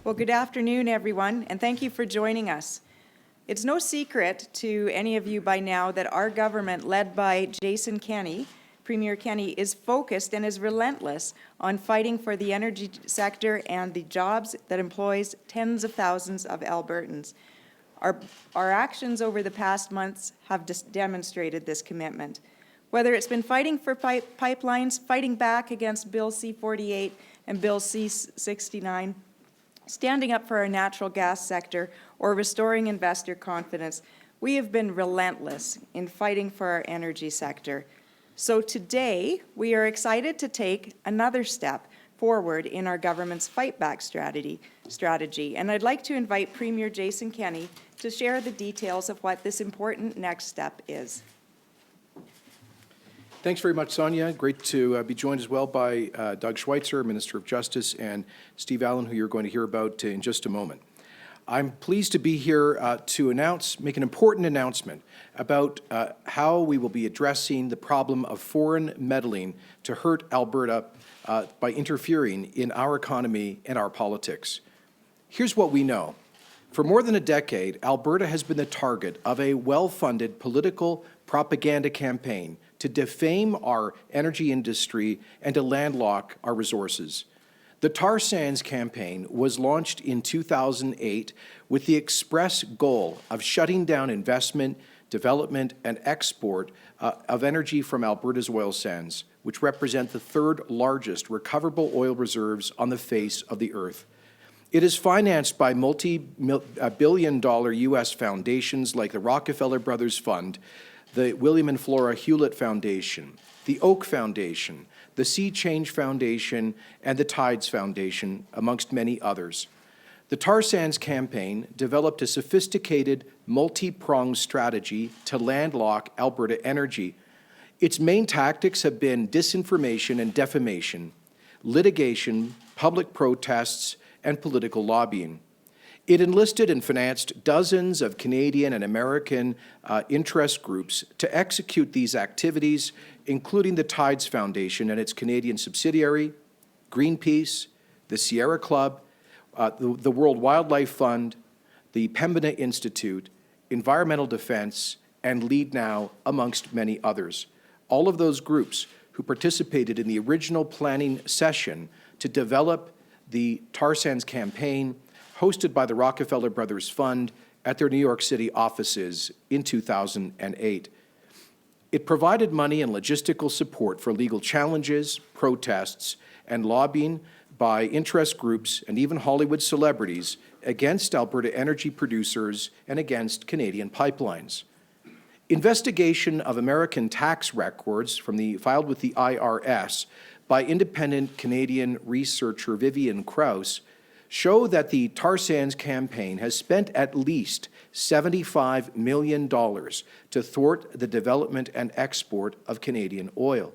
Well, good afternoon, everyone, and thank you for joining us. It's no secret to any of you by now that our government, led by Jason Kenney, Premier Kenney, is focused and is relentless on fighting for the energy sector and the jobs that employs tens of thousands of Albertans. Our actions over the past months have demonstrated this commitment. Whether it's been fighting for pipelines, fighting back against Bill C-48 and Bill C-69, standing up for our natural gas sector, or restoring investor confidence, we have been relentless in fighting for our energy sector. So today, we are excited to take another step forward in our government's fight back strategy. And I'd like to invite Premier Jason Kenney to share the details of what this important next step is. Thanks very much, Sonya. Great to be joined as well by Doug Schweitzer, Minister of Justice, and Steve Allen, who you're going to hear about in just a moment. I'm pleased to be here to make an important announcement about how we will be addressing the problem of foreign meddling to hurt Alberta by interfering in our economy and our politics. Here's what we know. For more than a decade, Alberta has been the target of a well-funded political propaganda campaign to defame our energy industry and to landlock our resources. The tar sands campaign was launched in 2008 with the express goal of shutting down investment, development, and export of energy from Alberta's oil sands, which represent the third largest recoverable oil reserves on the face of the earth. It is financed by multi-billion-dollar U.S. foundations like the Rockefeller Brothers Fund, the William and Flora Hewlett Foundation, the Oak Foundation, the Sea Change Foundation, and the Tides Foundation, amongst many others. The tar sands campaign developed a sophisticated, multi-pronged strategy to landlock Alberta energy. Its main tactics have been disinformation and defamation, litigation, public protests, and political lobbying. It enlisted and financed dozens of Canadian and American interest groups to execute these activities, including the Tides Foundation and its Canadian subsidiary, Greenpeace, the Sierra Club, the World Wildlife Fund, the Pembina Institute, Environmental Defense, and Lead Now, amongst many others. All of those groups who participated in the original planning session to develop the tar sands campaign hosted by the Rockefeller Brothers Fund at their New York City offices in 2008. It provided money and logistical support for legal challenges, protests, and lobbying by interest groups and even Hollywood celebrities against Alberta energy producers and against Canadian pipelines. Investigation of American tax records filed with the IRS by independent Canadian researcher Vivian Krause show that the tar sands campaign has spent at least $75 million to thwart the development and export of Canadian oil.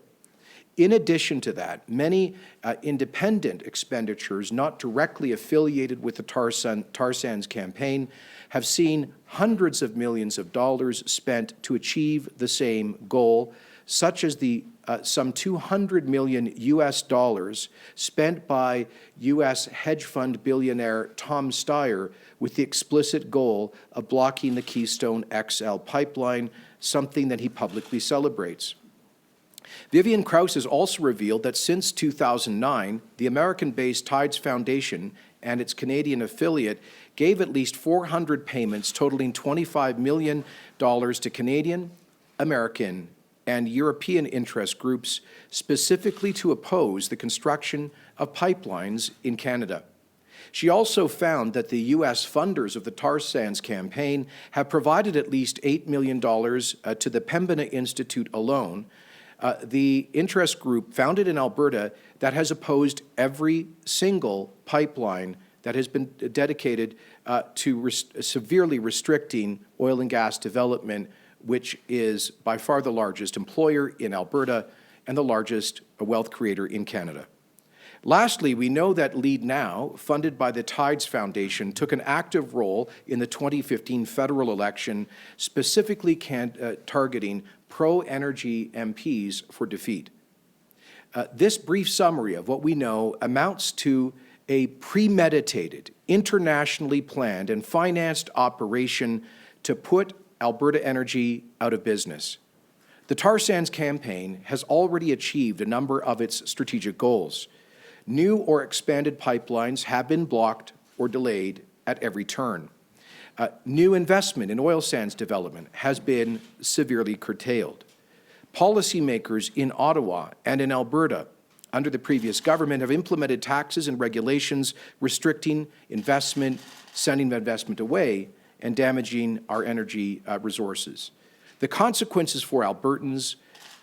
In addition to that, many independent expenditures not directly affiliated with the tar sands campaign have seen hundreds of millions of dollars spent to achieve the same goal, such as the some $200 million US dollars spent by US hedge fund billionaire Tom Steyer with the explicit goal of blocking the Keystone XL pipeline, something that he publicly celebrates. Vivian Krause has also revealed that since 2009, the American-based Tides Foundation and its Canadian affiliate gave at least 400 payments totaling $25 million to Canadian, American, and European interest groups specifically to oppose the construction of pipelines in Canada. She also found that the U.S. funders of the tar sands campaign have provided at least $8 million to the Pembina Institute alone, the interest group founded in Alberta that has opposed every single pipeline that has been dedicated to severely restricting oil and gas development, which is by far the largest employer in Alberta and the largest wealth creator in Canada. Lastly, we know that Lead Now, funded by the Tides Foundation, took an active role in the 2015 federal election, specifically targeting pro-energy MPs for defeat. This brief summary of what we know amounts to a premeditated, internationally planned and financed operation to put Alberta Energy out of business. The tar sands campaign has already achieved a number of its strategic goals. New or expanded pipelines have been blocked or delayed at every turn. New investment in oil sands development has been severely curtailed. Policymakers in Ottawa and in Alberta under the previous government have implemented taxes and regulations restricting investment, sending investment away, and damaging our energy resources. The consequences for Albertans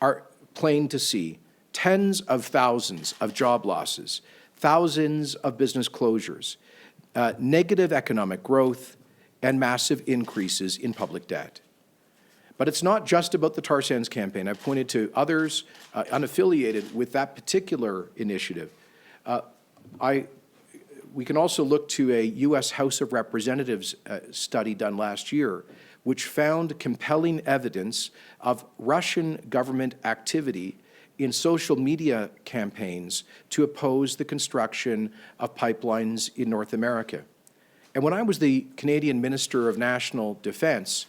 are plain to see. Tens of thousands of job losses, thousands of business closures, negative economic growth, and massive increases in public debt. But it's not just about the tar sands campaign. I've pointed to others unaffiliated with that particular initiative. We can also look to a U.S. House of Representatives study done last year, which found compelling evidence of Russian government activity in social media campaigns to oppose the construction of pipelines in North America. And when I was the Canadian Minister of National Defense,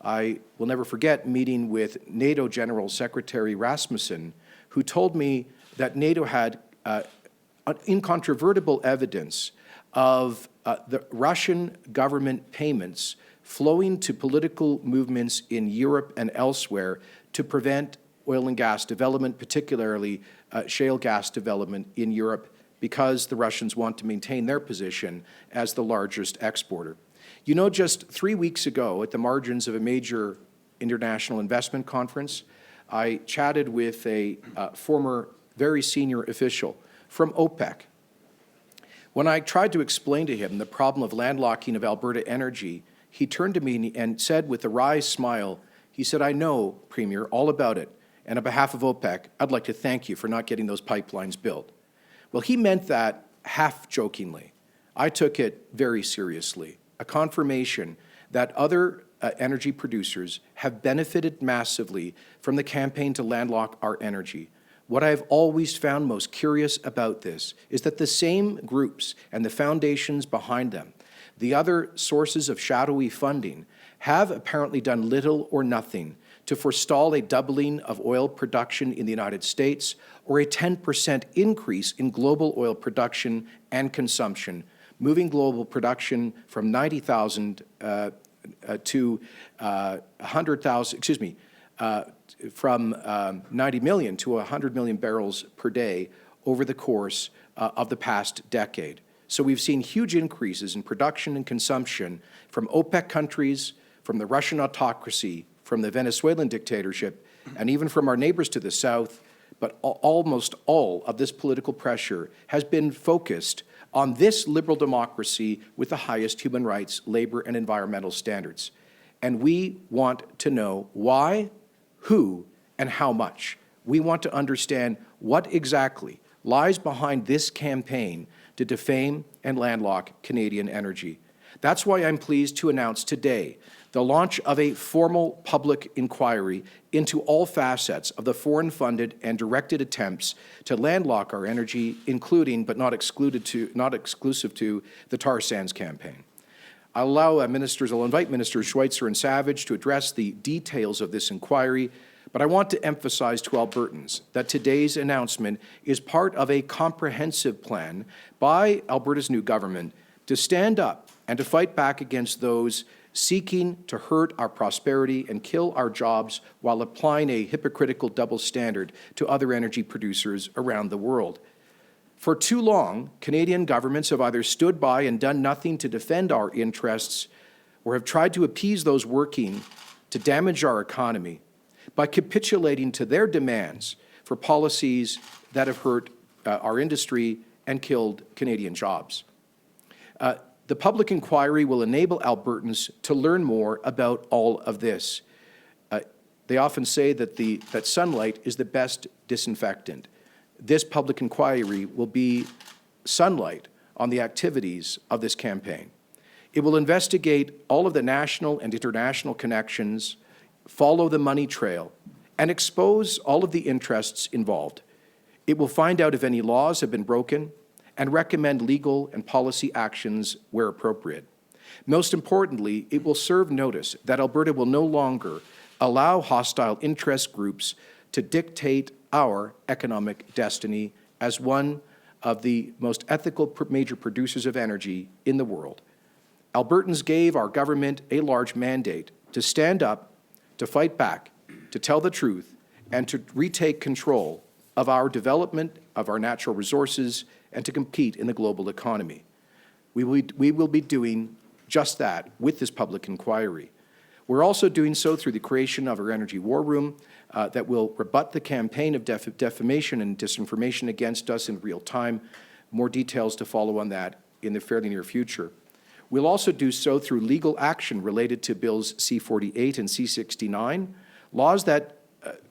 I will never forget meeting with NATO General Secretary Rasmussen, who told me that NATO had incontrovertible evidence of the Russian government payments flowing to political movements in Europe and elsewhere to prevent oil and gas development, particularly shale gas development in Europe, because the Russians want to maintain their position as the largest exporter. You know, just 3 weeks ago, at the margins of a major international investment conference, I chatted with a former very senior official from OPEC. When I tried to explain to him the problem of landlocking of Alberta Energy, he turned to me and said with a wry smile, he said, "I know, Premier, all about it, and on behalf of OPEC, I'd like to thank you for not getting those pipelines built." Well, he meant that half-jokingly. I took it very seriously, a confirmation that other energy producers have benefited massively from the campaign to landlock our energy. What I have always found most curious about this is that the same groups and the foundations behind them, the other sources of shadowy funding, have apparently done little or nothing to forestall a doubling of oil production in the United States or a 10% increase in global oil production and consumption, moving global production from 90,000 to 100,000, from 90 million to 100 million barrels per day over the course of the past decade. So we've seen huge increases in production and consumption from OPEC countries, from the Russian autocracy, from the Venezuelan dictatorship, and even from our neighbors to the south. But almost all of this political pressure has been focused on this liberal democracy with the highest human rights, labor, and environmental standards. And we want to know why, who, and how much. We want to understand what exactly lies behind this campaign to defame and landlock Canadian energy. That's why I'm pleased to announce today the launch of a formal public inquiry into all facets of the foreign-funded and directed attempts to landlock our energy, including but not exclusive to the tar sands campaign. I'll invite Ministers Schweitzer and Savage to address the details of this inquiry, but I want to emphasize to Albertans that today's announcement is part of a comprehensive plan by Alberta's new government to stand up and to fight back against those seeking to hurt our prosperity and kill our jobs while applying a hypocritical double standard to other energy producers around the world. For too long, Canadian governments have either stood by and done nothing to defend our interests or have tried to appease those working to damage our economy by capitulating to their demands for policies that have hurt our industry and killed Canadian jobs. The public inquiry will enable Albertans to learn more about all of this. They often say that sunlight is the best disinfectant. This public inquiry will be sunlight on the activities of this campaign. It will investigate all of the national and international connections, follow the money trail, and expose all of the interests involved. It will find out if any laws have been broken and recommend legal and policy actions where appropriate. Most importantly, it will serve notice that Alberta will no longer allow hostile interest groups to dictate our economic destiny as one of the most ethical major producers of energy in the world. Albertans gave our government a large mandate to stand up, to fight back, to tell the truth, and to retake control of our development of our natural resources and to compete in the global economy. We will be doing just that with this public inquiry. We're also doing so through the creation of our Energy War Room that will rebut the campaign of defamation and disinformation against us in real time. More details to follow on that in the fairly near future. We'll also do so through legal action related to Bills C-48 and C-69, laws that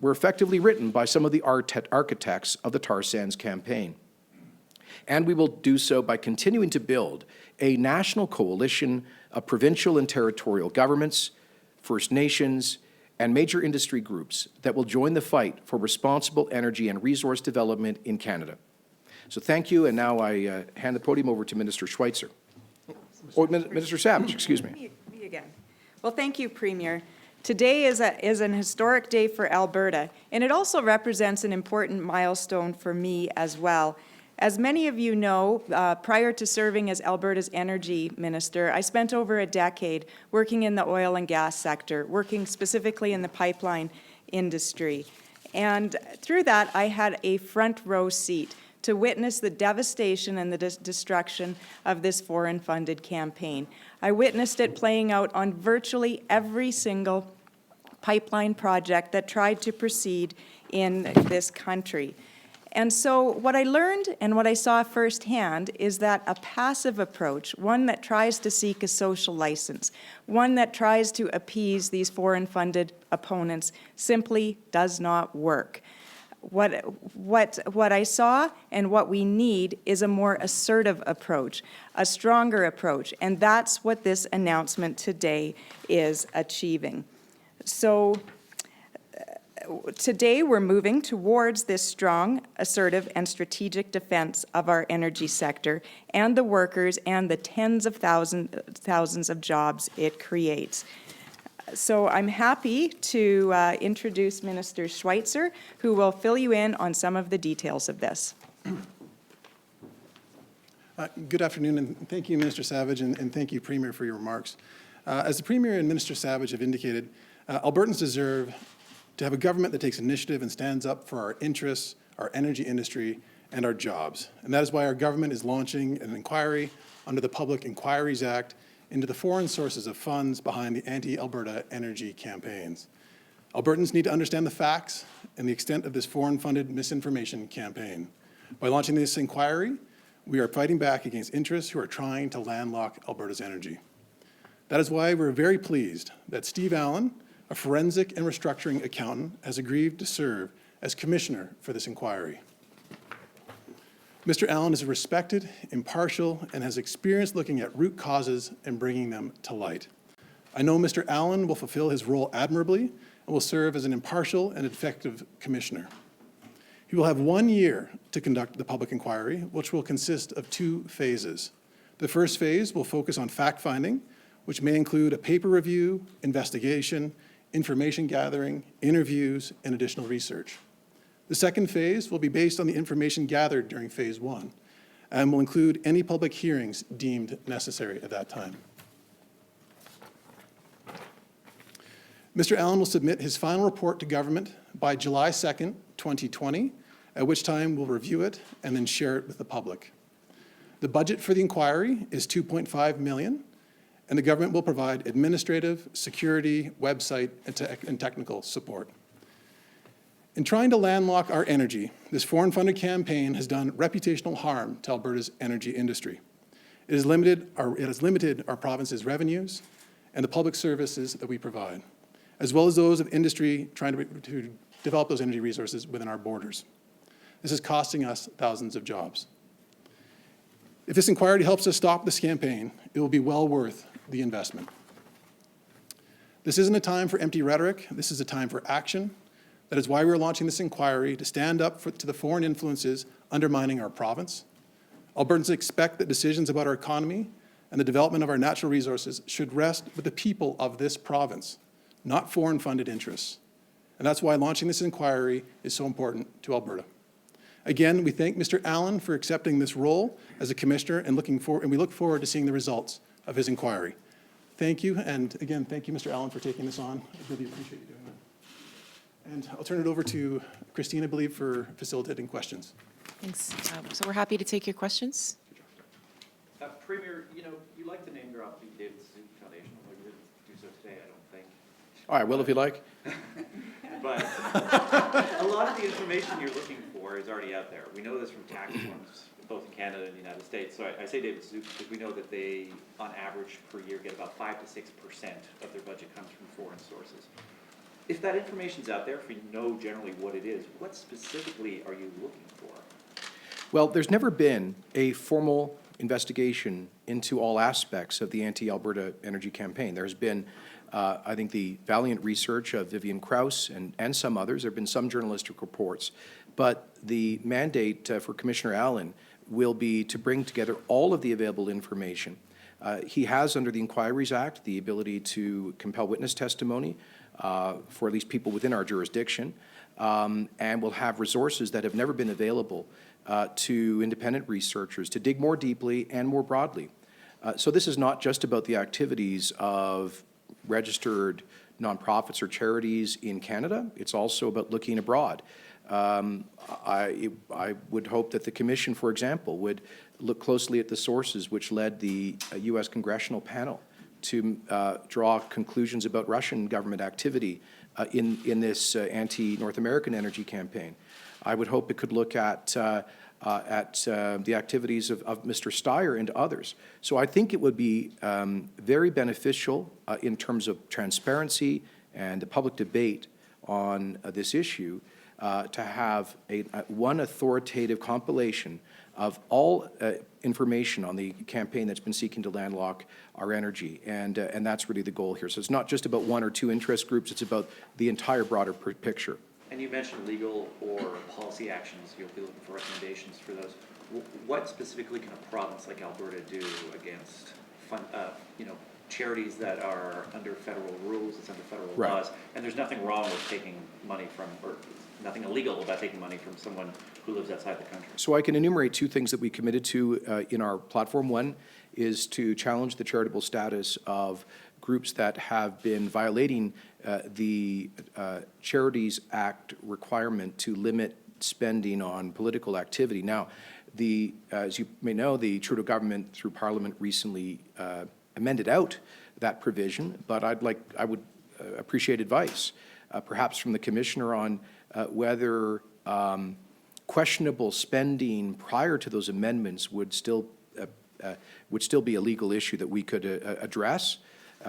were effectively written by some of the architects of the tar sands campaign. And we will do so by continuing to build a national coalition of provincial and territorial governments, First Nations, and major industry groups that will join the fight for responsible energy and resource development in Canada. So thank you, and now I hand the podium over to Minister Schweitzer. Or Minister Savage, excuse me. Me again. Well, thank you, Premier. Today is an historic day for Alberta, and it also represents an important milestone for me as well. As many of you know, prior to serving as Alberta's energy minister, I spent over a decade working in the oil and gas sector, working specifically in the pipeline industry. And through that, I had a front row seat to witness the devastation and the destruction of this foreign-funded campaign. I witnessed it playing out on virtually every single pipeline project that tried to proceed in this country. And so what I learned and what I saw firsthand is that a passive approach, one that tries to seek a social license, one that tries to appease these foreign-funded opponents, simply does not work. What I saw and what we need is a more assertive approach, a stronger approach, and that's what this announcement today is achieving. So today we're moving towards this strong, assertive, and strategic defense of our energy sector and the workers and the tens of thousands of jobs it creates. So I'm happy to introduce Minister Schweitzer, who will fill you in on some of the details of this. Good afternoon, and thank you, Minister Savage, and thank you, Premier, for your remarks. As the Premier and Minister Savage have indicated, Albertans deserve to have a government that takes initiative and stands up for our interests, our energy industry, and our jobs. And that is why our government is launching an inquiry under the Public Inquiries Act into the foreign sources of funds behind the anti-Alberta energy campaigns. Albertans need to understand the facts and the extent of this foreign-funded misinformation campaign. By launching this inquiry, we are fighting back against interests who are trying to landlock Alberta's energy. That is why we're very pleased that Steve Allen, a forensic and restructuring accountant, has agreed to serve as commissioner for this inquiry. Mr. Allen is respected, impartial, and has experience looking at root causes and bringing them to light. I know Mr. Allen will fulfill his role admirably and will serve as an impartial and effective commissioner. He will have 1 year to conduct the public inquiry, which will consist of 2 phases. The first phase will focus on fact-finding, which may include a paper review, investigation, information gathering, interviews, and additional research. The second phase will be based on the information gathered during phase 1 and will include any public hearings deemed necessary at that time. Mr. Allen will submit his final report to government by July 2nd, 2020, at which time we'll review it and then share it with the public. The budget for the inquiry is $2.5 million, and the government will provide administrative, security, website, and technical support. In trying to landlock our energy, this foreign-funded campaign has done reputational harm to Alberta's energy industry. It has limited our province's revenues and the public services that we provide, as well as those of industry trying to develop those energy resources within our borders. This is costing us thousands of jobs. If this inquiry helps us stop this campaign, it will be well worth the investment. This isn't a time for empty rhetoric. This is a time for action. That is why we're launching this inquiry, to stand up to the foreign influences undermining our province, Albertans expect that decisions about our economy and the development of our natural resources should rest with the people of this province, not foreign-funded interests. And that's why launching this inquiry is so important to Alberta. Again, we thank Mr. Allen for accepting this role as a commissioner and we look forward to seeing the results of his inquiry. Thank you, and again, thank you, Mr. Allen, for taking this on. I really appreciate you doing that. And I'll turn it over to Christine, I believe, for facilitating questions. Thanks. So we're happy to take your questions. Premier, you like to name drop the David Suzuki Foundation, although you didn't do so today, I don't think. All right, well, if you like. But a lot of the information you're looking for is already out there. We know this from tax forms, both in Canada and the United States. So I say David Suzuki because we know that they, on average per year, get about 5 to 6% of their budget comes from foreign sources. If that information's out there, if we know generally what it is, what specifically are you looking for? Well, there's never been a formal investigation into all aspects of the anti-Alberta energy campaign. There's been, I think, the valiant research of Vivian Krause and some others. There have been some journalistic reports. But the mandate for Commissioner Allen will be to bring together all of the available information. He has, under the Inquiries Act, the ability to compel witness testimony for at least people within our jurisdiction, and will have resources that have never been available to independent researchers to dig more deeply and more broadly. So this is not just about the activities of registered nonprofits or charities in Canada. It's also about looking abroad. I would hope that the Commission, for example, would look closely at the sources which led the U.S. Congressional panel to draw conclusions about Russian government activity in this anti-North American energy campaign. I would hope it could look at the activities of Mr. Steyer and others. So I think it would be very beneficial in terms of transparency and the public debate on this issue to have one authoritative compilation of all information on the campaign that's been seeking to landlock our energy, and that's really the goal here. So it's not just about one or two interest groups, it's about the entire broader picture. And you mentioned legal or policy actions. You'll be looking for recommendations for those. What specifically can a province like Alberta do against charities that are under federal rules, it's under federal laws, and there's nothing wrong with taking money from, or nothing illegal about taking money from someone who lives outside the country? So I can enumerate two things that we committed to in our platform. One is to challenge the charitable status of groups that have been violating the Charities Act requirement to limit spending on political activity. Now, as you may know, the Trudeau government through Parliament recently amended out that provision, but I would appreciate advice, perhaps from the Commissioner, on whether questionable spending prior to those amendments would still be a legal issue that we could address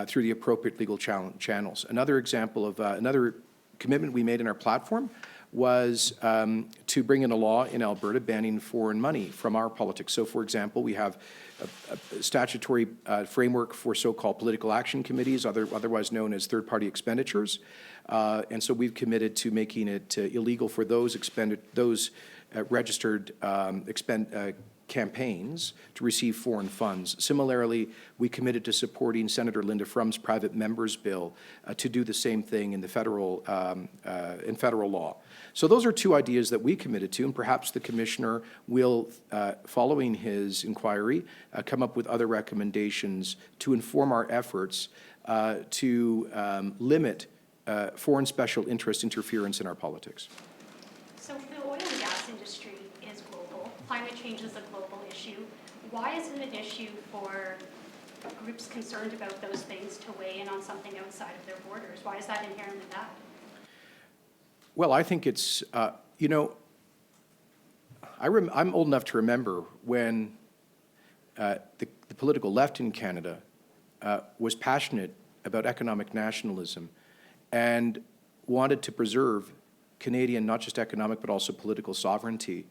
through the appropriate legal channels. Another example of another commitment we made in our platform was to bring in a law in Alberta banning foreign money from our politics. So, for example, we have a statutory framework for so-called political action committees, otherwise known as third-party expenditures. And so we've committed to making it illegal for those registered campaigns to receive foreign funds. Similarly, we committed to supporting Senator Linda Frum's private member's bill to do the same thing in the federal law. So those are two ideas that we committed to, and perhaps the Commissioner will, following his inquiry, come up with other recommendations to inform our efforts to limit foreign special interest interference in our politics. So the oil and gas industry is global. Climate change is a global issue. Why is it an issue for groups concerned about those things to weigh in on something outside of their borders? Why is that inherently bad? Well, I think it's, I'm old enough to remember when the political left in Canada was passionate about economic nationalism and wanted to preserve Canadian, not just economic, but also political sovereignty.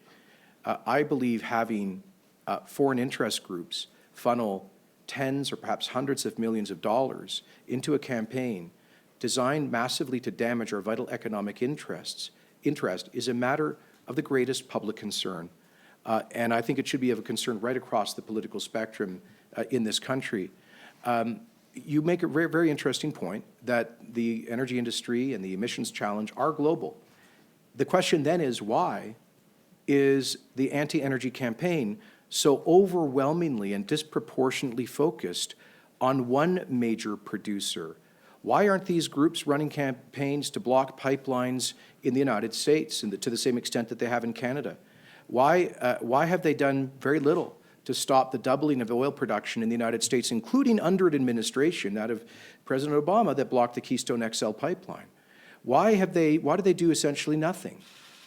I believe having foreign interest groups funnel tens or perhaps hundreds of millions of dollars into a campaign designed massively to damage our vital economic interest is a matter of the greatest public concern. And I think it should be of a concern right across the political spectrum in this country. You make a very, very interesting point that the energy industry and the emissions challenge are global. The question then is, why is the anti-energy campaign so overwhelmingly and disproportionately focused on one major producer? Why aren't these groups running campaigns to block pipelines in the United States and to the same extent that they have in Canada? Why have they done very little to stop the doubling of oil production in the United States, including under an administration, that of President Obama, that blocked the Keystone XL pipeline? Why did they do essentially nothing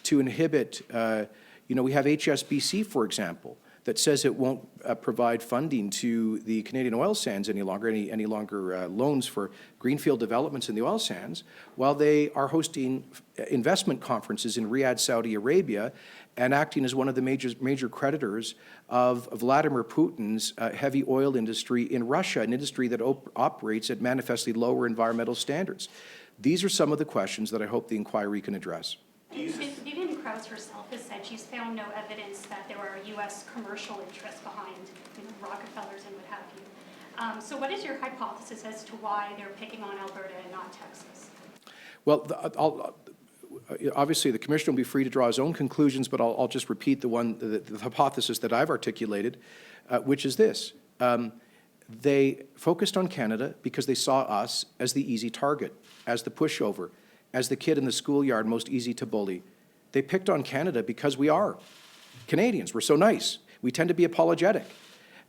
to inhibit, we have HSBC, for example, that says it won't provide funding to the Canadian oil sands any longer loans for greenfield developments in the oil sands, while they are hosting investment conferences in Riyadh, Saudi Arabia, and acting as one of the major creditors of Vladimir Putin's heavy oil industry in Russia, an industry that operates at manifestly lower environmental standards. These are some of the questions that I hope the inquiry can address. Vivian Krause herself has said she's found no evidence that there are U.S. commercial interests behind Rockefellers and what have you. So what is your hypothesis as to why they're picking on Alberta and not Texas? Well, obviously the commissioner will be free to draw his own conclusions, but I'll just repeat the hypothesis that I've articulated, which is this. They focused on Canada because they saw us as the easy target, as the pushover, as the kid in the schoolyard most easy to bully. They picked on Canada because we are Canadians. We're so nice. We tend to be apologetic.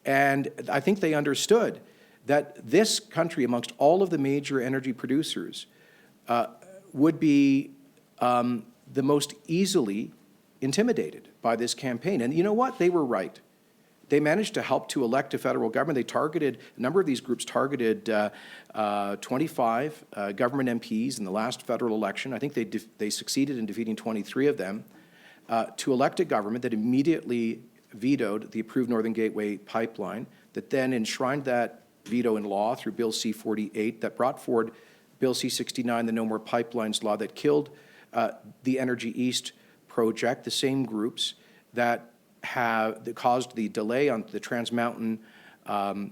And I think they understood that this country, amongst all of the major energy producers, would be the most easily intimidated by this campaign. And you know what? They were right. They managed to help to elect a federal government. They targeted, a number of these groups targeted 25 government MPs in the last federal election. I think they succeeded in defeating 23 of them to elect a government that immediately vetoed the approved Northern Gateway pipeline, that then enshrined that veto in law through Bill C-48, that brought forward Bill C-69, the No More Pipelines law, that killed the Energy East project, the same groups that caused the delay on the Trans Mountain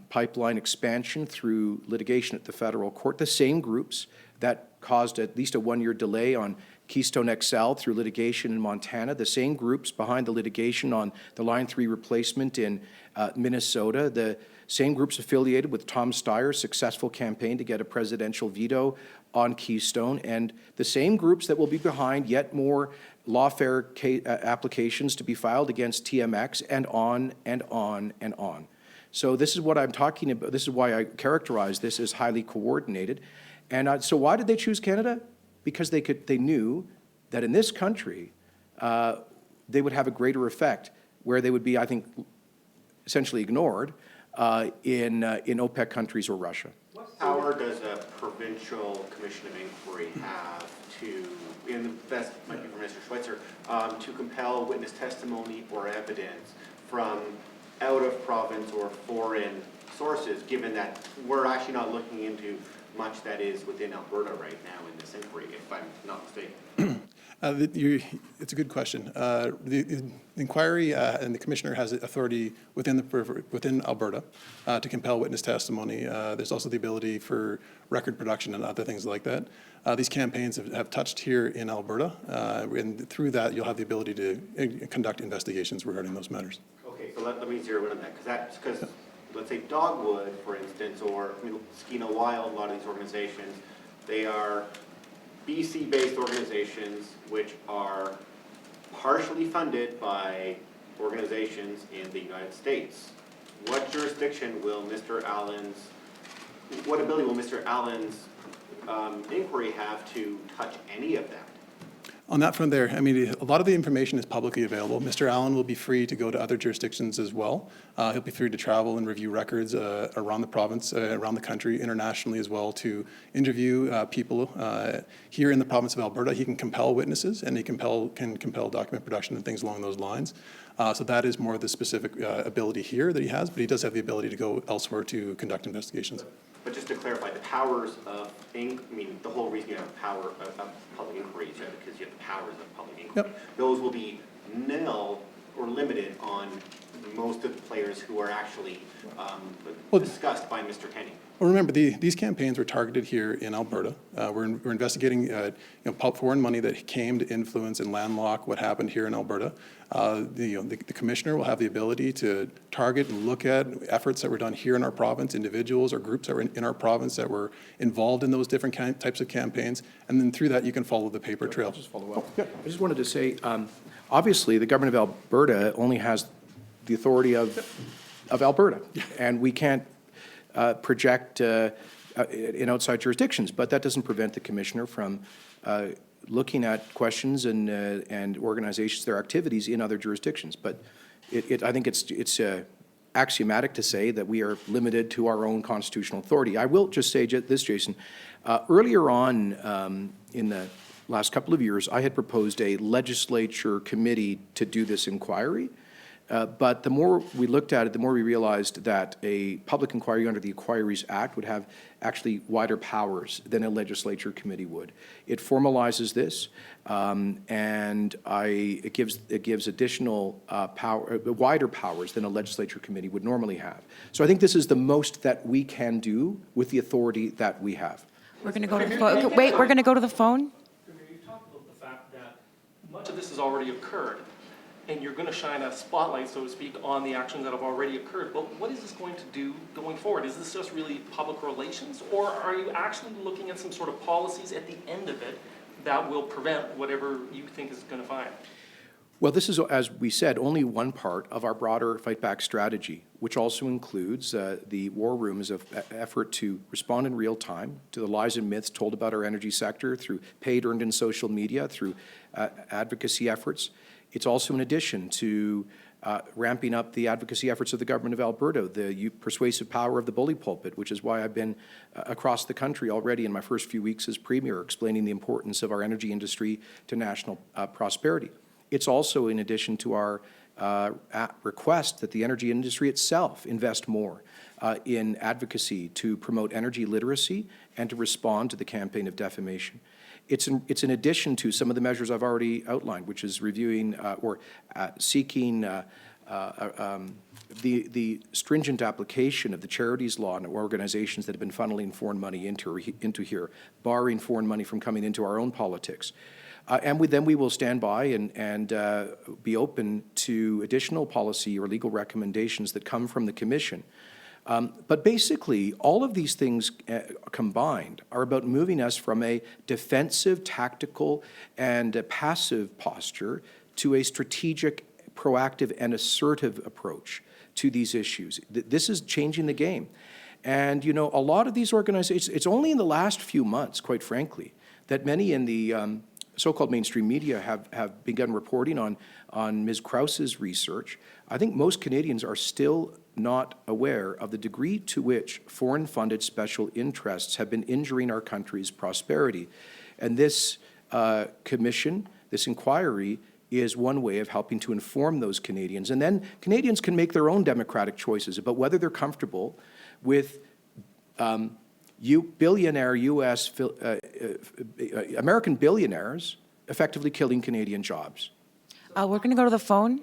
pipeline expansion through litigation at the federal court, the same groups that caused at least a one-year delay on Keystone XL through litigation in Montana, the same groups behind the litigation on the Line 3 replacement in Minnesota, the same groups affiliated with Tom Steyer's successful campaign to get a presidential veto on Keystone, and the same groups that will be behind yet more lawfare applications to be filed against TMX, and on and on and on. So this is what I'm talking about. This is why I characterize this as highly coordinated. And so why did they choose Canada? Because they knew that in this country, they would have a greater effect, where they would be, I think, essentially ignored in OPEC countries or Russia. What power does a provincial commission of inquiry have to, in the best might be for Mr. Schweitzer, to compel witness testimony or evidence from out of province or foreign sources, given that we're actually not looking into much that is within Alberta right now in this inquiry, if I'm not mistaken? It's a good question. The inquiry and the commissioner has authority within Alberta to compel witness testimony. There's also the ability for record production and other things like that. These campaigns have touched here in Alberta, and through that you'll have the ability to conduct investigations regarding those matters. Okay, so let me zero in on that, because let's say Dogwood, for instance, or Skeena Wild, a lot of these organizations, they are BC-based organizations which are partially funded by organizations in the United States. What jurisdiction will what ability will Mr. Allen's inquiry have to touch any of that? On that front there, I mean, a lot of the information is publicly available. Mr. Allen will be free to go to other jurisdictions as well. He'll be free to travel and review records around the province, around the country, internationally as well, to interview people. Here in the province of Alberta, he can compel witnesses, and he can compel document production and things along those lines. So that is more of the specific ability here that he has, but he does have the ability to go elsewhere to conduct investigations. But just to clarify, the powers of, the whole reason you have power of public inquiry is because you have the powers of public inquiry. Yep. Those will be nil or limited on most of the players who are actually discussed by Mr. Kenney. Well, remember, these campaigns were targeted here in Alberta. We're investigating foreign money that came to influence and landlock what happened here in Alberta. The commissioner will have the ability to target and look at efforts that were done here in our province, individuals or groups that were in our province that were involved in those different types of campaigns, and then through that you can follow the paper trail. I'll just follow up. I just wanted to say, obviously, the government of Alberta only has the authority of Alberta, and we can't project in outside jurisdictions, but that doesn't prevent the commissioner from looking at questions and organizations, their activities in other jurisdictions. But I think it's axiomatic to say that we are limited to our own constitutional authority. I will just say this, Jason. Earlier on in the last couple of years, I had proposed a legislature committee to do this inquiry. But the more we looked at it, the more we realized that a public inquiry under the Inquiries Act would have actually wider powers than a legislature committee would. It formalizes this, and it gives additional wider powers than a legislature committee would normally have. So I think this is the most that we can do with the authority that we have. We're going to go to the phone. Wait, we're going to go to the phone? You talked about the fact that much of this has already occurred, and you're going to shine a spotlight, so to speak, on the actions that have already occurred. But what is this going to do going forward? Is this just really public relations, or are you actually looking at some sort of policies at the end of it that will prevent whatever you think is going to find? Well, this is, as we said, only one part of our broader fight back strategy, which also includes the war room as an effort to respond in real time to the lies and myths told about our energy sector through paid, earned, and social media, through advocacy efforts. It's also in addition to ramping up the advocacy efforts of the government of Alberta, the persuasive power of the bully pulpit, which is why I've been across the country already in my first few weeks as Premier, explaining the importance of our energy industry to national prosperity. It's also in addition to our request that the energy industry itself invest more in advocacy to promote energy literacy and to respond to the campaign of defamation. It's in addition to some of the measures I've already outlined, which is reviewing or seeking the stringent application of the charities law and organizations that have been funneling foreign money into here, barring foreign money from coming into our own politics. And we will stand by and be open to additional policy or legal recommendations that come from the Commission. But basically, all of these things combined are about moving us from a defensive, tactical, and a passive posture to a strategic, proactive, and assertive approach to these issues. This is changing the game. And, you know, a lot of these organizations, it's only in the last few months, quite frankly, that many in the so-called mainstream media have begun reporting on Ms. Krause's research. I think most Canadians are still not aware of the degree to which foreign-funded special interests have been injuring our country's prosperity. And this commission, this inquiry, is one way of helping to inform those Canadians. And then Canadians can make their own democratic choices about whether they're comfortable with billionaire U.S. American billionaires effectively killing Canadian jobs. We're going to go to the phone.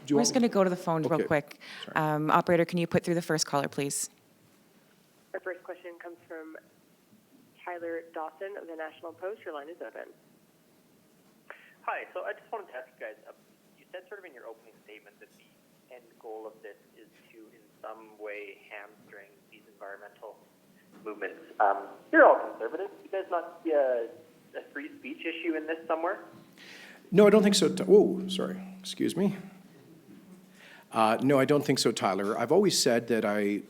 Do you We're want just going to go to the phone real Okay. quick. Operator, can you put through the first caller, please? Our first question comes from Tyler Dawson of the National Post. Your line is open. Hi, so I just wanted to ask you guys, you said sort of in your opening statement that the end goal of this is to in some way hamstring these environmental movements. You're all conservatives. You guys not see a free speech issue in this somewhere? No, I don't think so. Oh, sorry. Excuse me. No, I don't think so, Tyler. I've always said that I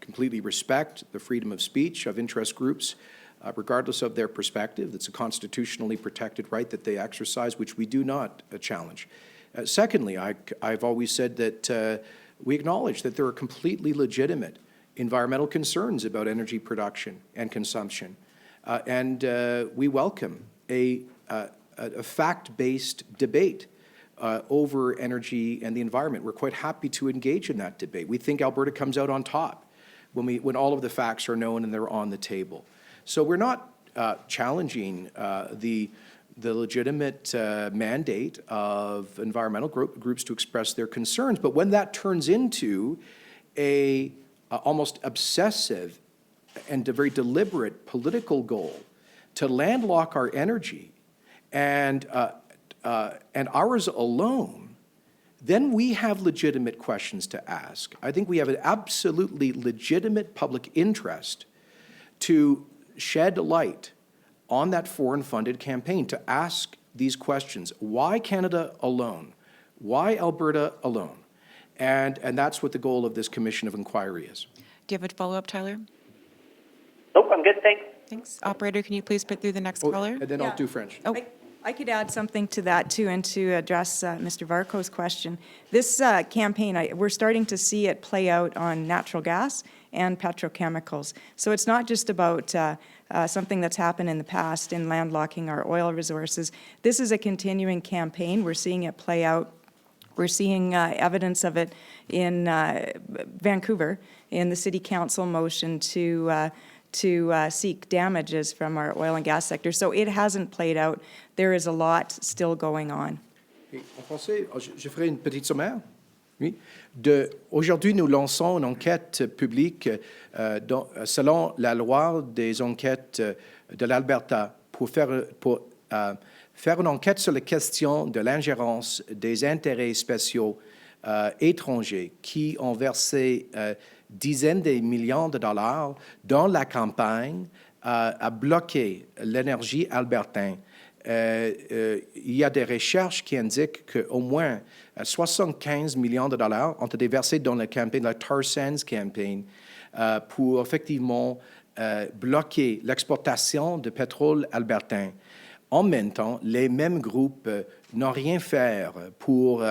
completely respect the freedom of speech of interest groups, regardless of their perspective. It's a constitutionally protected right that they exercise, which we do not challenge. Secondly, I've always said that we acknowledge that there are completely legitimate environmental concerns about energy production and consumption. And we welcome a fact-based debate over energy and the environment. We're quite happy to engage in that debate. We think Alberta comes out on top when all of the facts are known and they're on the table. So we're not challenging the the legitimate mandate of environmental groups to express their concerns. But when that turns into a almost obsessive and a very deliberate political goal to landlock our energy and ours alone, then we have legitimate questions to ask. I think we have an absolutely legitimate public interest to shed light on that foreign-funded campaign, to ask these questions. Why Canada alone? Why Alberta alone? And that's what the goal of this commission of inquiry is. Do you have a follow-up, Tyler? Nope, I'm good, thanks. Thanks. Operator, can you please put through the next caller? And then Yeah. I'll do French. Oh. I could add something to that too, and to address Mr. Varco's question. This campaign, we're starting to see it play out on natural gas and petrochemicals. So it's not just about something that's happened in the past in landlocking our oil resources. This is a continuing campaign. We're seeing it play out. We're seeing evidence of it in Vancouver, in the city council motion to seek damages from our oil and gas sector. So it hasn't played out. There is a lot still going on. En français, je ferai une petite sommaire. Oui. Aujourd'hui, nous lançons une enquête publique selon la loi des enquêtes de l'Alberta pour faire une enquête sur la question de l'ingérence des intérêts spéciaux étrangers qui ont versé dizaines de millions de dollars dans la campagne à bloquer l'énergie albertaine. Il y a des recherches qui indiquent qu'au moins 75 millions de dollars ont été versés dans la campagne, la tar sands campaign, pour effectivement bloquer l'exportation de pétrole albertain. En même temps, les mêmes groupes n'ont rien fait pour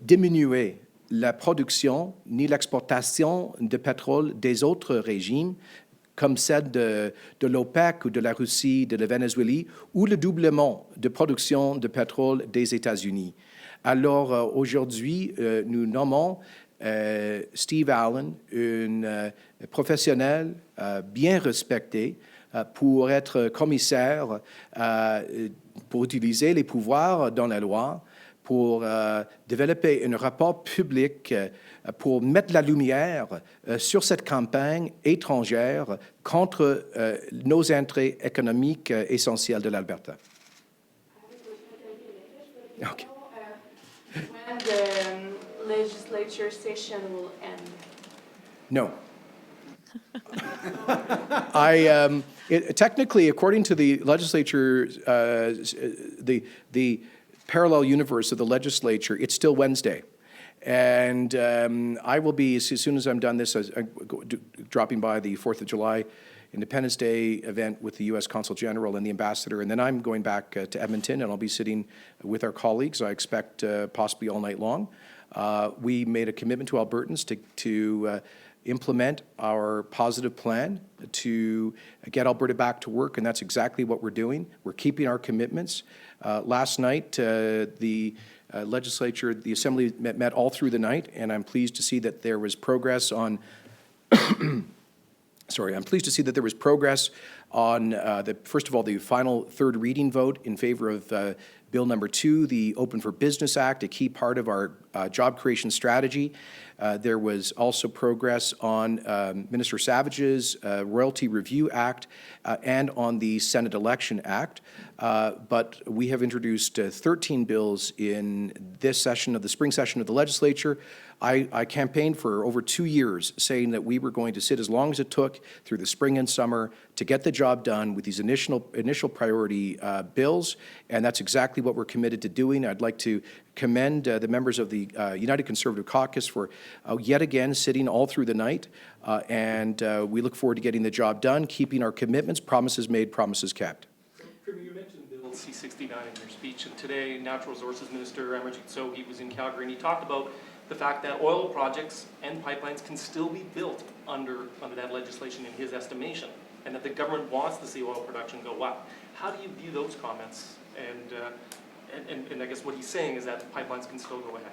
diminuer la production ni l'exportation de pétrole des autres régimes, comme celle de l'OPEC ou de la Russie, de la Venezuela, ou le doublement de production de pétrole des États-Unis. Alors aujourd'hui, nous nommons Steve Allen, un professionnel bien respecté, pour être commissaire, pour utiliser les pouvoirs dans la loi, pour développer un rapport public, pour mettre la lumière sur cette campagne étrangère contre nos intérêts économiques essentiels de l'Alberta. Okay. When the legislature session will end? No. Technically, according to the legislature, the parallel universe of the legislature, it's still Wednesday. And I will be, as soon as I'm done this, dropping by the 4th of July Independence Day event with the U.S. Consul General and the Ambassador, and then I'm going back to Edmonton, and I'll be sitting with our colleagues, I expect possibly all night long. We made a commitment to Albertans to implement our positive plan to get Alberta back to work, and that's exactly what we're doing. We're keeping our commitments. Last night, the legislature, the Assembly met all through the night, and I'm pleased to see that there was progress on I'm pleased to see that there was progress on, first of all, the final third reading vote in favor of Bill number 2, the Open for Business Act, a key part of our job creation strategy. There was also progress on Minister Savage's Royalty Review Act and on the Senate Election Act. But we have introduced 13 bills in this session of the spring session of the legislature. I campaigned for over 2 years saying that we were going to sit as long as it took through the spring and summer to get the job done with these initial priority bills, and that's exactly what we're committed to doing. I'd like to commend the members of the United Conservative Caucus for yet again sitting all through the night, and we look forward to getting the job done, keeping our commitments, promises made, promises kept. Premier, you mentioned Bill C-69 in your speech, and today Natural Resources Minister Amarjeet Sohi was in Calgary, and he talked about the fact that oil projects and pipelines can still be built under that legislation in his estimation, and that the government wants to see oil production go up. How do you view those comments? And I guess what he's saying is that pipelines can still go ahead.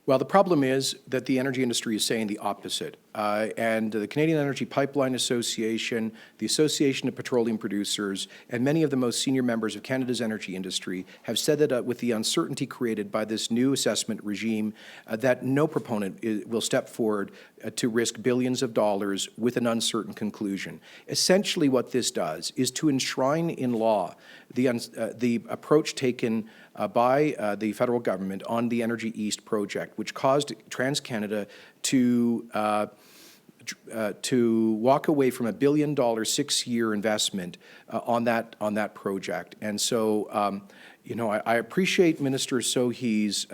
Well, the problem is that the energy industry is saying the opposite. And the Canadian Energy Pipeline Association, the Association of Petroleum Producers, and many of the most senior members of Canada's energy industry have said that with the uncertainty created by this new assessment regime, that no proponent will step forward to risk billions of dollars with an uncertain conclusion. Essentially what this does is to enshrine in law the approach taken by the federal government on the Energy East project, which caused TransCanada to walk away from $1 billion 6-year investment on that project. And so, you know, I appreciate Minister Sohi's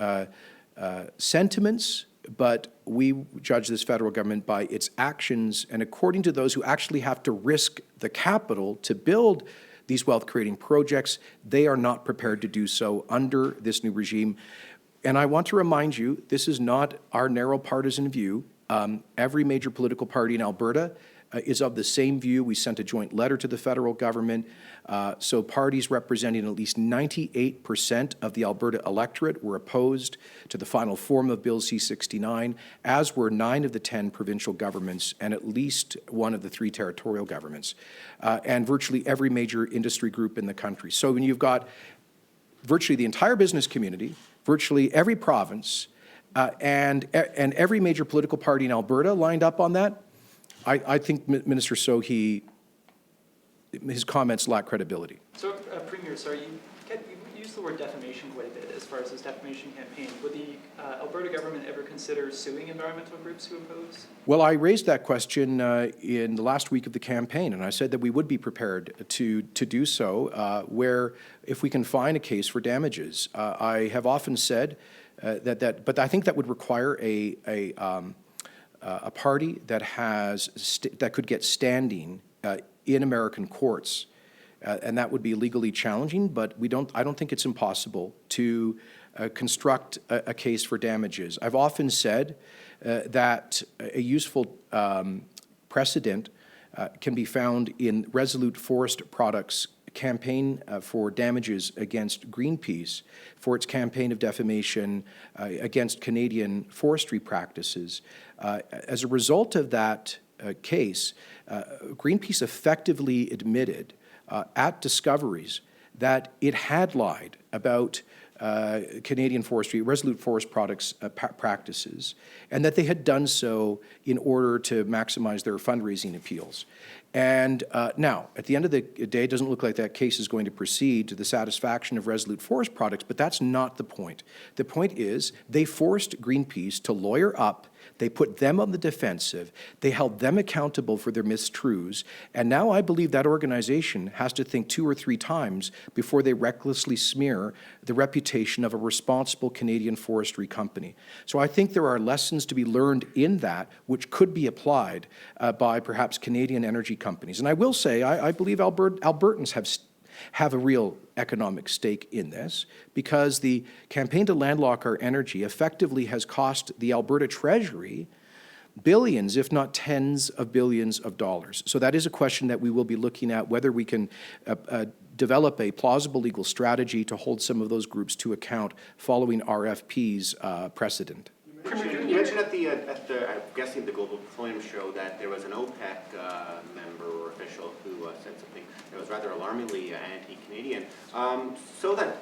sentiments, but we judge this federal government by its actions, and according to those who actually have to risk the capital to build these wealth-creating projects, they are not prepared to do so under this new regime. And I want to remind you, this is not our narrow partisan view. Every major political party in Alberta is of the same view. We sent a joint letter to the federal government. So parties representing at least 98% of the Alberta electorate were opposed to the final form of Bill C-69, as were 9 of the 10 provincial governments and at least 1 of the 3 territorial governments, and virtually every major industry group in the country. So when you've got virtually the entire business community, virtually every province, and every major political party in Alberta lined up on that, I think Minister Sohi, his comments lack credibility. So, Premier, sorry, you used the word defamation quite a bit as far as this defamation campaign. Would the Alberta government ever consider suing environmental groups who oppose? Well, I raised that question in the last week of the campaign, and I said that we would be prepared to do so, where if we can find a case for damages. I have often said but I think that would require a party that that could get standing in American courts, and that would be legally challenging. But I don't think it's impossible to construct a case for damages. I've often said that a useful precedent can be found in Resolute Forest Products' campaign for damages against Greenpeace for its campaign of defamation against Canadian forestry practices. As a result of that case, Greenpeace effectively admitted at discoveries that it had lied about Canadian forestry, Resolute Forest Products practices, and that they had done so in order to maximize their fundraising appeals. And now, at the end of the day, it doesn't look like that case is going to proceed to the satisfaction of Resolute Forest Products, but that's not the point. The point is they forced Greenpeace to lawyer up. They put them on the defensive. They held them accountable for their mistruths. And now I believe that organization has to think 2 or 3 times before they recklessly smear the reputation of a responsible Canadian forestry company. So I think there are lessons to be learned in that which could be applied by perhaps Canadian energy companies. And I will say, I believe Albertans have a real economic stake in this, because the campaign to landlock our energy effectively has cost the Alberta Treasury billions, if not tens of billions of dollars. So that is a question that we will be looking at, whether we can develop a plausible legal strategy to hold some of those groups to account following RFP's precedent. You mentioned at the I'm guessing the Global Petroleum Show that there was an OPEC member or official who said something that was rather alarmingly anti-Canadian. So that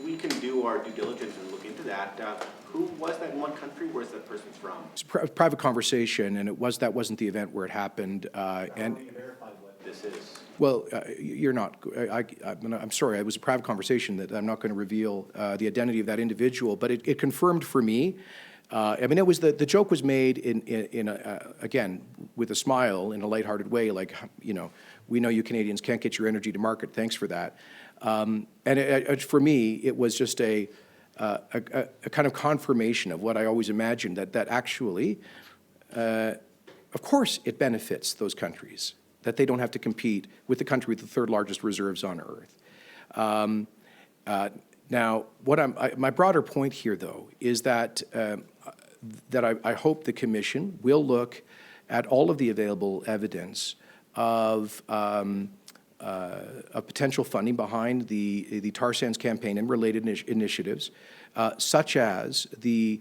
we can do our due diligence and look into that, who was that in what country? Where's that person from? It's a private conversation, and that wasn't the event where it happened. And verify what this is. Well, you're not. I'm sorry. It was a private conversation that I'm not going to reveal the identity of that individual, but it confirmed for me. I mean, it was the joke was made again with a smile in a lighthearted way, like, you know, we know you Canadians can't get your energy to market. Thanks for that. And for me, it was just a kind of confirmation of what I always imagined, that actually, of course, it benefits those countries that they don't have to compete with the country with the 3rd largest reserves on Earth. Now, my broader point here, though, is that I hope the Commission will look at all of the available evidence of potential funding behind the tar sands campaign and related initiatives, such as the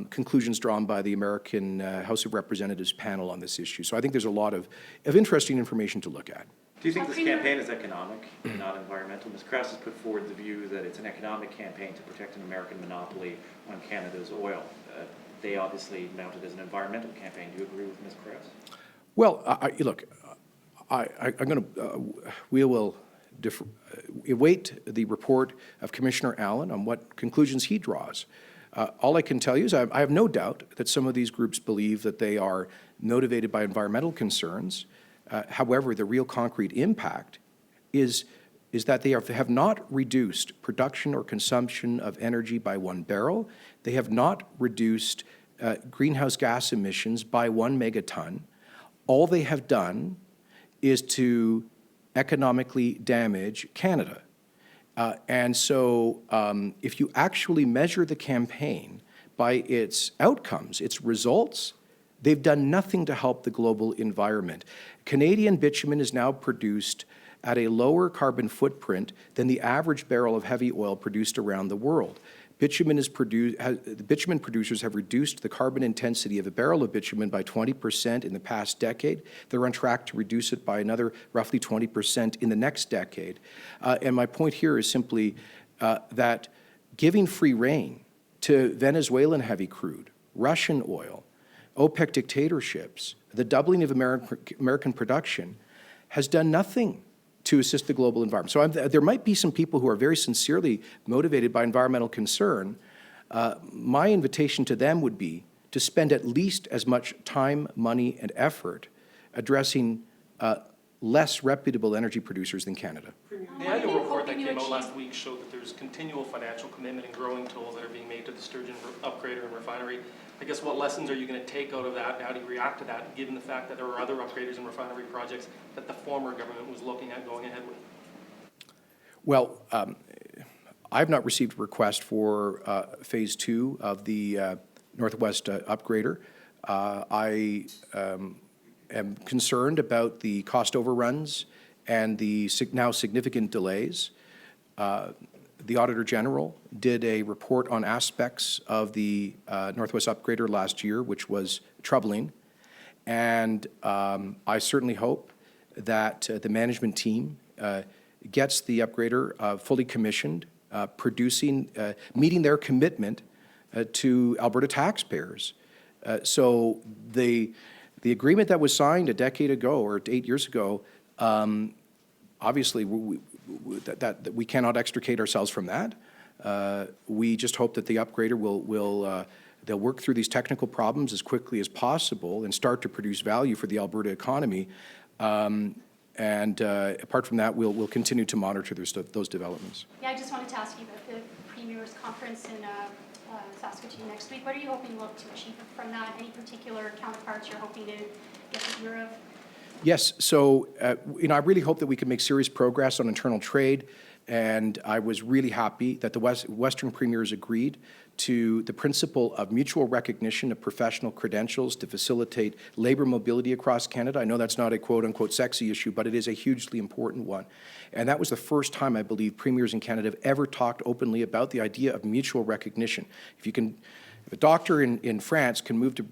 conclusions drawn by the American House of Representatives panel on this issue. So I think there's a lot of interesting information to look at. Do you think this campaign is economic and not environmental? Ms. Krause has put forward the view that it's an economic campaign to protect an American monopoly on Canada's oil. They obviously mounted as an environmental campaign. Do you agree with Ms. Krause? Well, we will await the report of Commissioner Allen on what conclusions he draws. All I can tell you is I have no doubt that some of these groups believe that they are motivated by environmental concerns. However, the real concrete impact is that they have not reduced production or consumption of energy by 1 barrel. They have not reduced greenhouse gas emissions by 1 megaton. All they have done is to economically damage Canada. And so if you actually measure the campaign by its outcomes, its results, they've done nothing to help the global environment. Canadian bitumen is now produced at a lower carbon footprint than the average barrel of heavy oil produced around the world. The bitumen producers have reduced the carbon intensity of a barrel of bitumen by 20% in the past decade. They're on track to reduce it by another roughly 20% in the next decade. And my point here is simply that giving free rein to Venezuelan heavy crude, Russian oil, OPEC dictatorships, the doubling of American production has done nothing to assist the global environment. So there might be some people who are very sincerely motivated by environmental concern. My invitation to them would be to spend at least as much time, money, and effort addressing less reputable energy producers than Canada. The annual report that came out last week showed that there's continual financial commitment and growing tolls that are being made to the Sturgeon upgrader and refinery. I guess what lessons are you going to take out of that? How do you react to that, given the fact that there are other upgraders and refinery projects that the former government was looking at going ahead with? Well, I've not received a request for phase 2 of the Northwest upgrader. I am concerned about the cost overruns and the now significant delays. The Auditor General did a report on aspects of the Northwest Upgrader last year, which was troubling. And I certainly hope that the management team gets the upgrader fully commissioned, producing, meeting their commitment to Alberta taxpayers. So the agreement that was signed a decade ago or 8 years ago, obviously that we cannot extricate ourselves from that. We just hope that the upgrader they'll work through these technical problems as quickly as possible and start to produce value for the Alberta economy. And apart from that, we'll continue to monitor those developments. Yeah, I just wanted to ask you about the Premier's conference in Saskatoon next week. What are you hoping to achieve from that? Any particular counterparts you're hoping to get to hear of? Yes, so I really hope that we can make serious progress on internal trade, and I was really happy that the Western premiers agreed to the principle of mutual recognition of professional credentials to facilitate labor mobility across Canada. I know that's not a quote-unquote sexy issue, but it is a hugely important one. And that was the first time, I believe, premiers in Canada have ever talked openly about the idea of mutual recognition. If a doctor in France can move to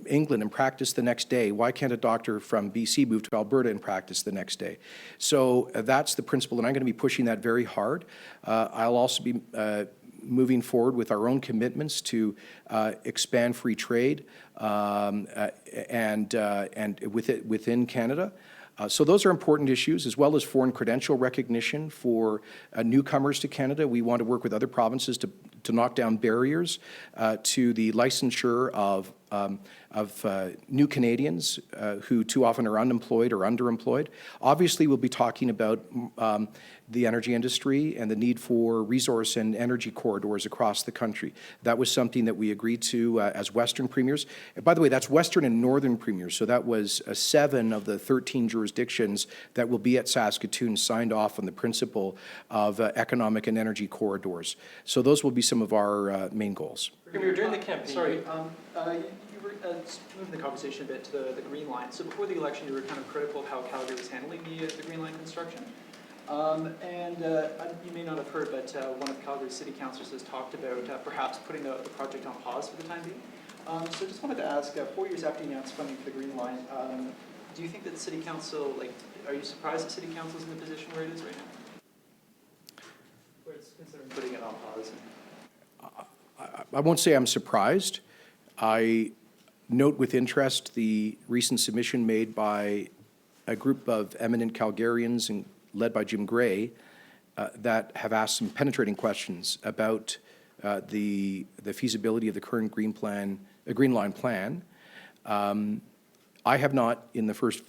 England and practice the next day, why can't a doctor from BC move to Alberta and practice the next day? So that's the principle, and I'm going to be pushing that very hard. I'll also be moving forward with our own commitments to expand free trade and within Canada. So those are important issues, as well as foreign credential recognition for newcomers to Canada. We want to work with other provinces to knock down barriers to the licensure of new Canadians who too often are unemployed or underemployed. Obviously, we'll be talking about the energy industry and the need for resource and energy corridors across the country. That was something that we agreed to as Western premiers. And by the way, that's Western and Northern premiers. So that was 7 of the 13 jurisdictions that will be at Saskatoon signed off on the principle of economic and energy corridors. So those will be some of our main goals. Premier, during the campaign... Sorry, you were moving the conversation a bit to the Green Line. So before the election, you were kind of critical of how Calgary was handling the Green Line construction. You may not have heard, but one of Calgary's city councillors has talked about perhaps putting the project on pause for the time being. So just wanted to ask, 4 years after you announced funding for the Green Line, do you think that the city council, are you surprised that city council is in the position where it is right now? Where it's considering putting it on pause? I won't say I'm surprised. I note with interest the recent submission made by a group of eminent Calgarians and led by Jim Gray that have asked some penetrating questions about the feasibility of the current Green Line plan. I have not, in the first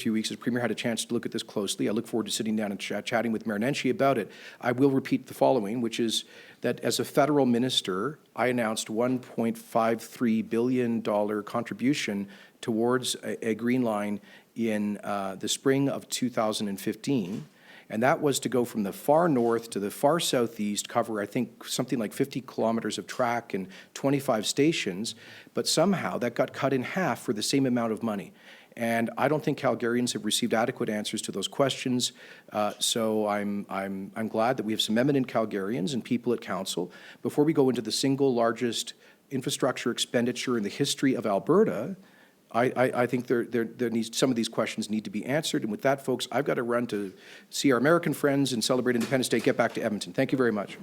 few weeks as Premier, had a chance to look at this closely. I look forward to sitting down and chatting with Mayor Nenshi about it. I will repeat the following, which is that as a federal minister, I announced $1.53 billion contribution towards a Green Line in the spring of 2015. And that was to go from the far north to the far southeast, cover, I think, something like 50 kilometers of track and 25 stations, but somehow that got cut in half for the same amount of money. And I don't think Calgarians have received adequate answers to those questions. So I'm glad that we have some eminent Calgarians and people at council. Before we go into the single largest infrastructure expenditure in the history of Alberta, I think some of these questions need to be answered. And with that, folks, I've got to run to see our American friends and celebrate Independence Day, get back to Edmonton. Thank you very much.